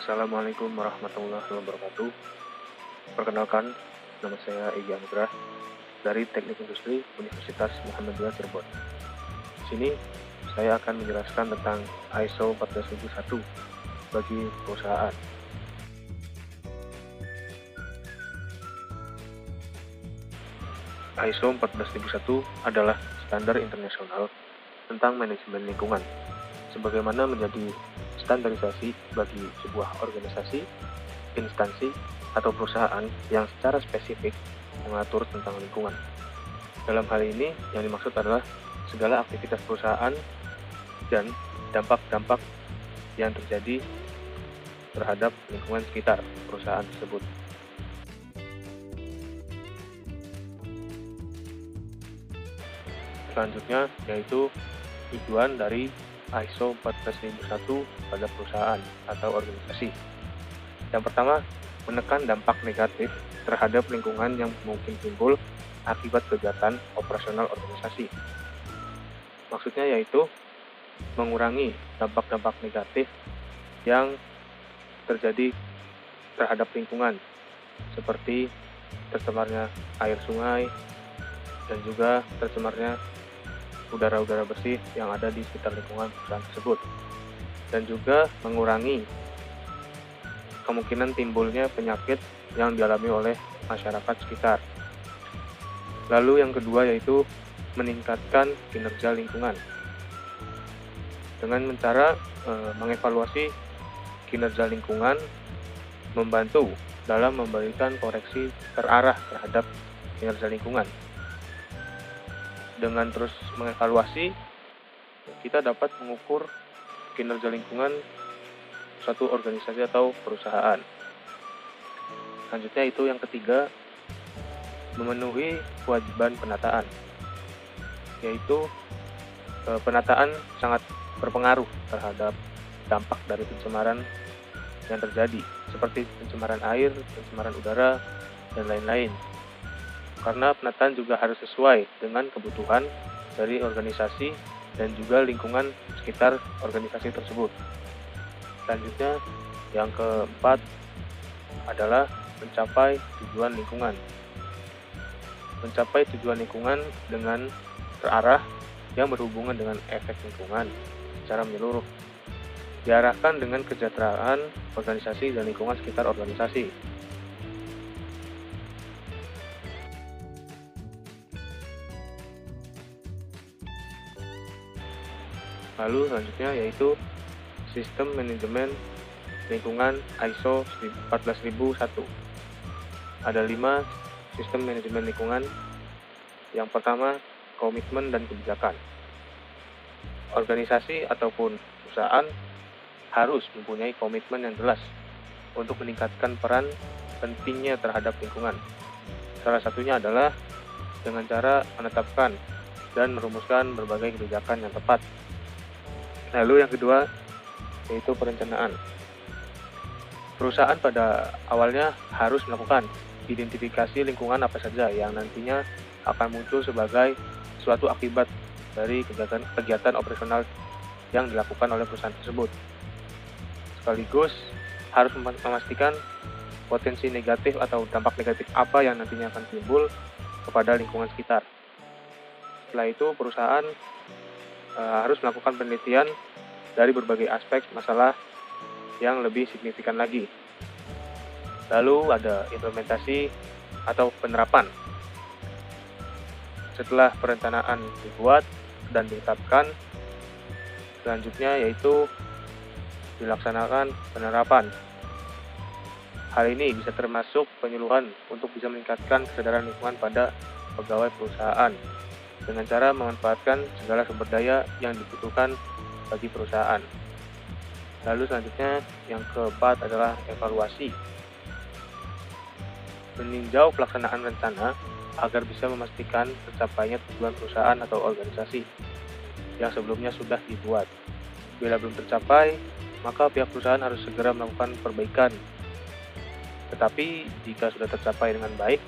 Assalamualaikum warahmatullahi wabarakatuh. Perkenalkan, nama saya Egi Anugrah dari Teknik Industri Universitas Muhammadiyah Cirebon. Di sini saya akan menjelaskan tentang ISO 14001 bagi perusahaan. ISO 14001 adalah standar internasional tentang manajemen lingkungan, sebagaimana menjadi standarisasi bagi sebuah organisasi, instansi, atau perusahaan yang secara spesifik mengatur tentang lingkungan. Dalam hal ini, yang dimaksud adalah segala aktivitas perusahaan dan dampak-dampak yang terjadi terhadap lingkungan sekitar perusahaan tersebut. Selanjutnya, yaitu tujuan dari ISO 14001 pada perusahaan atau organisasi. Yang pertama, menekan dampak negatif terhadap lingkungan yang mungkin timbul akibat kegiatan operasional organisasi. Maksudnya yaitu mengurangi dampak-dampak negatif yang terjadi terhadap lingkungan, seperti tercemarnya air sungai dan juga tercemarnya udara-udara bersih yang ada di sekitar lingkungan perusahaan tersebut, dan juga mengurangi kemungkinan timbulnya penyakit yang dialami oleh masyarakat sekitar. Lalu yang kedua yaitu meningkatkan kinerja lingkungan dengan cara mengevaluasi kinerja lingkungan, membantu dalam memberikan koreksi terarah terhadap kinerja lingkungan. Dengan terus mengevaluasi, kita dapat mengukur kinerja lingkungan suatu organisasi atau perusahaan. Selanjutnya itu yang ketiga, memenuhi kewajiban penataan, yaitu penataan sangat berpengaruh terhadap dampak dari pencemaran yang terjadi, seperti pencemaran air, pencemaran udara, dan lain-lain. Karena penataan juga harus sesuai dengan kebutuhan dari organisasi dan juga lingkungan sekitar organisasi tersebut. Selanjutnya, yang keempat adalah mencapai tujuan lingkungan. Mencapai tujuan lingkungan dengan terarah yang berhubungan dengan efek lingkungan secara menyeluruh, diarahkan dengan kesejahteraan organisasi dan lingkungan sekitar organisasi. Lalu selanjutnya yaitu sistem manajemen lingkungan ISO 14001. Ada 5 sistem manajemen lingkungan. Yang pertama, komitmen dan kebijakan. Organisasi ataupun perusahaan harus mempunyai komitmen yang jelas untuk meningkatkan peran pentingnya terhadap lingkungan. Salah satunya adalah dengan cara menetapkan dan merumuskan berbagai kebijakan yang tepat. Lalu yang kedua, yaitu perencanaan. Perusahaan pada awalnya harus melakukan identifikasi lingkungan apa saja yang nantinya akan muncul sebagai suatu akibat dari kegiatan operasional yang dilakukan oleh perusahaan tersebut. Sekaligus harus memastikan potensi negatif atau dampak negatif apa yang nantinya akan timbul kepada lingkungan sekitar. Setelah itu, perusahaan harus melakukan penelitian dari berbagai aspek masalah yang lebih signifikan lagi. Lalu ada implementasi atau penerapan. Setelah perencanaan dibuat dan ditetapkan, selanjutnya yaitu dilaksanakan penerapan. Hal ini bisa termasuk penyuluhan untuk bisa meningkatkan kesadaran lingkungan pada pegawai perusahaan dengan cara memanfaatkan segala sumber daya yang dibutuhkan bagi perusahaan. Lalu selanjutnya yang keempat adalah evaluasi. Meninjau pelaksanaan rencana agar bisa memastikan tercapainya tujuan perusahaan atau organisasi yang sebelumnya sudah dibuat. Bila belum tercapai, maka pihak perusahaan harus segera melakukan perbaikan. Tetapi jika sudah tercapai dengan baik,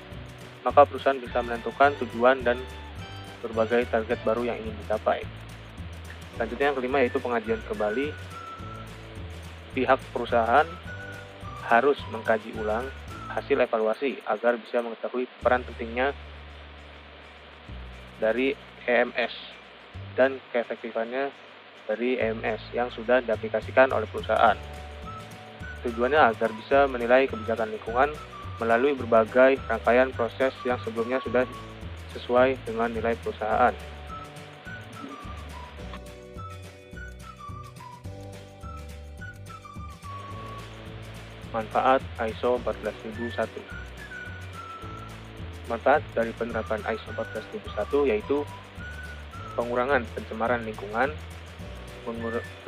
maka perusahaan bisa menentukan tujuan dan berbagai target baru yang ingin dicapai. Selanjutnya yang kelima yaitu pengajian kembali. Pihak perusahaan harus mengkaji ulang hasil evaluasi agar bisa mengetahui peran pentingnya dari EMS dan keefektifannya dari EMS yang sudah diaplikasikan oleh perusahaan. Tujuannya agar bisa menilai kebijakan lingkungan melalui berbagai rangkaian proses yang sebelumnya sudah sesuai dengan nilai perusahaan. Manfaat ISO 14001. Manfaat dari penerapan ISO 14001 yaitu pengurangan pencemaran lingkungan,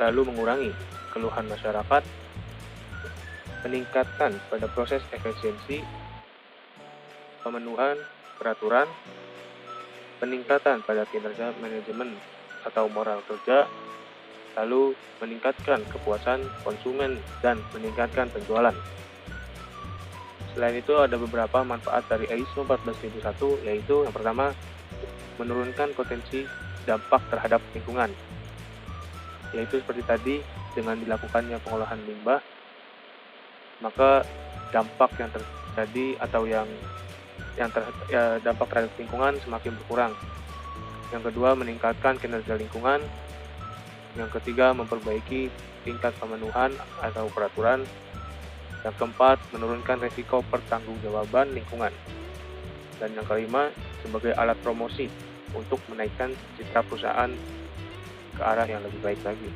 lalu mengurangi keluhan masyarakat, peningkatan pada proses efisiensi, pemenuhan peraturan, peningkatan pada kinerja manajemen atau moral kerja, lalu meningkatkan kepuasan konsumen dan meningkatkan penjualan. Selain itu ada beberapa manfaat dari ISO 14001, yaitu yang pertama, menurunkan potensi dampak terhadap lingkungan, yaitu seperti tadi, dengan dilakukannya pengolahan limbah, maka dampak yang terjadi atau dampak terhadap lingkungan semakin berkurang. Yang kedua, meningkatkan kinerja lingkungan. Yang ketiga, memperbaiki tingkat pemenuhan atau peraturan. Yang keempat, menurunkan risiko pertanggungjawaban lingkungan. Dan yang kelima, sebagai alat promosi untuk menaikkan citra perusahaan ke arah yang lebih baik lagi.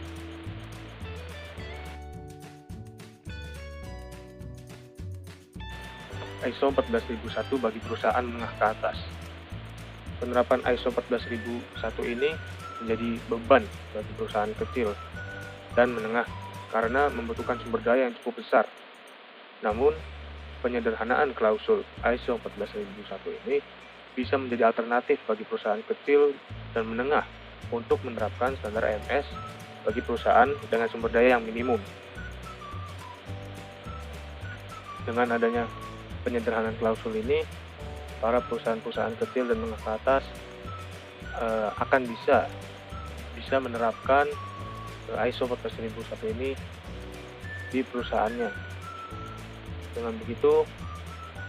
ISO 14001 bagi perusahaan menengah ke atas. Penerapan ISO 14001 ini menjadi beban bagi perusahaan kecil dan menengah karena membutuhkan sumber daya yang cukup besar. Namun, penyederhanaan klausul ISO 14001 ini bisa menjadi alternatif bagi perusahaan kecil dan menengah untuk menerapkan standar EMS bagi perusahaan dengan sumber daya yang minimum. Dengan adanya penyederhanaan klausul ini, para perusahaan-perusahaan kecil dan menengah ke atas akan bisa menerapkan ISO 14001 ini di perusahaannya. Dengan begitu,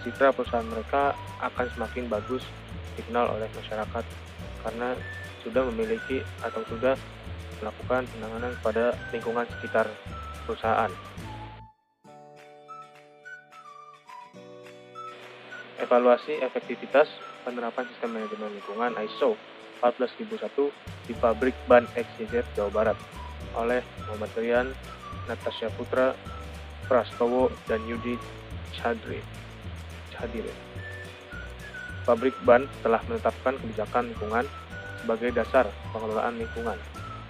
citra perusahaan mereka akan semakin bagus dikenal oleh masyarakat karena sudah memiliki atau sudah melakukan penanganan pada lingkungan sekitar perusahaan. Evaluasi efektivitas penerapan sistem manajemen lingkungan ISO 14001 di pabrik ban XYZ Jawa Barat oleh Muhammad Rian, Natasha Putra, Prastowo, dan Yudi Chadire. Pabrik ban telah menetapkan kebijakan lingkungan sebagai dasar pengelolaan lingkungan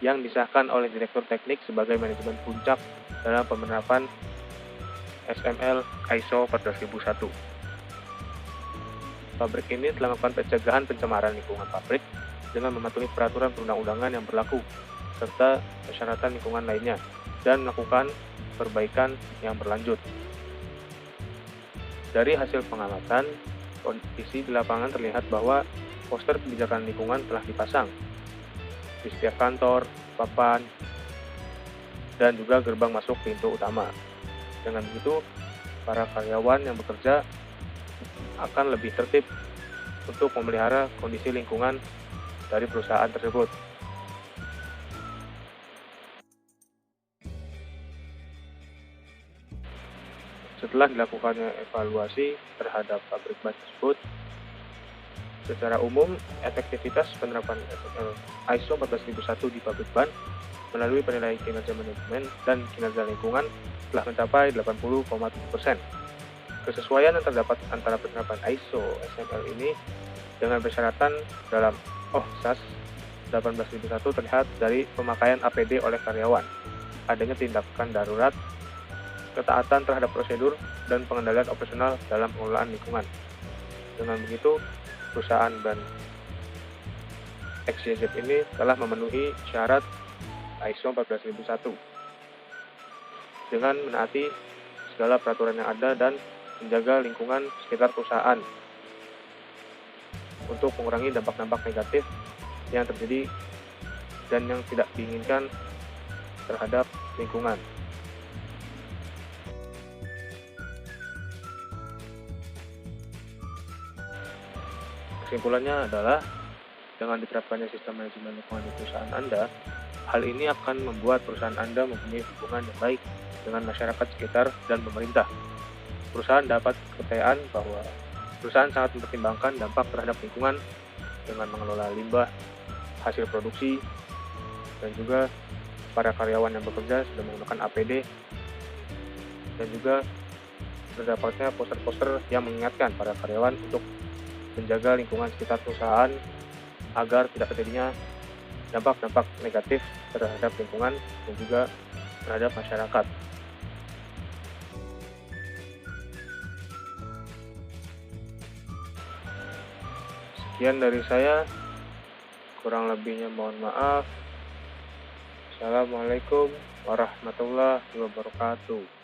yang disahkan oleh Direktur Teknik sebagai manajemen puncak dalam penerapan SML ISO 14001. Pabrik ini telah melakukan pencegahan pencemaran lingkungan pabrik dengan mematuhi peraturan perundang-undangan yang berlaku serta persyaratan lingkungan lainnya dan melakukan perbaikan yang berlanjut. Dari hasil pengamatan, kondisi di lapangan terlihat bahwa poster kebijakan lingkungan telah dipasang di setiap kantor, papan, dan juga gerbang masuk pintu utama. Dengan begitu, para karyawan yang bekerja akan lebih tertib untuk memelihara kondisi lingkungan dari perusahaan tersebut. Setelah dilakukannya evaluasi terhadap pabrik ban tersebut, secara umum efektivitas penerapan ISO 14001 di pabrik ban melalui penilaian kinerja manajemen dan kinerja lingkungan telah mencapai 80,7%. Kesesuaian yang terdapat antara penerapan ISO SML ini dengan persyaratan dalam SAS 18001 terlihat dari pemakaian APD oleh karyawan, adanya tindakan darurat, ketaatan terhadap prosedur, dan pengendalian operasional dalam pengelolaan lingkungan. Dengan begitu, perusahaan ban XYZ ini telah memenuhi syarat ISO 14001 dengan menaati segala peraturan yang ada dan menjaga lingkungan sekitar perusahaan untuk mengurangi dampak-dampak negatif yang terjadi dan yang tidak diinginkan terhadap lingkungan. Kesimpulannya adalah dengan diterapkannya sistem manajemen lingkungan di perusahaan Anda, hal ini akan membuat perusahaan Anda mempunyai hubungan yang baik dengan masyarakat sekitar dan pemerintah. Perusahaan dapat kepercayaan bahwa perusahaan sangat mempertimbangkan dampak terhadap lingkungan dengan mengelola limbah, hasil produksi, dan juga para karyawan yang bekerja sudah menggunakan APD, dan juga terdapatnya poster-poster yang mengingatkan para karyawan untuk menjaga lingkungan sekitar perusahaan agar tidak terjadinya dampak-dampak negatif terhadap lingkungan dan juga terhadap masyarakat. Sekian dari saya, kurang lebihnya mohon maaf. Assalamualaikum warahmatullahi wabarakatuh.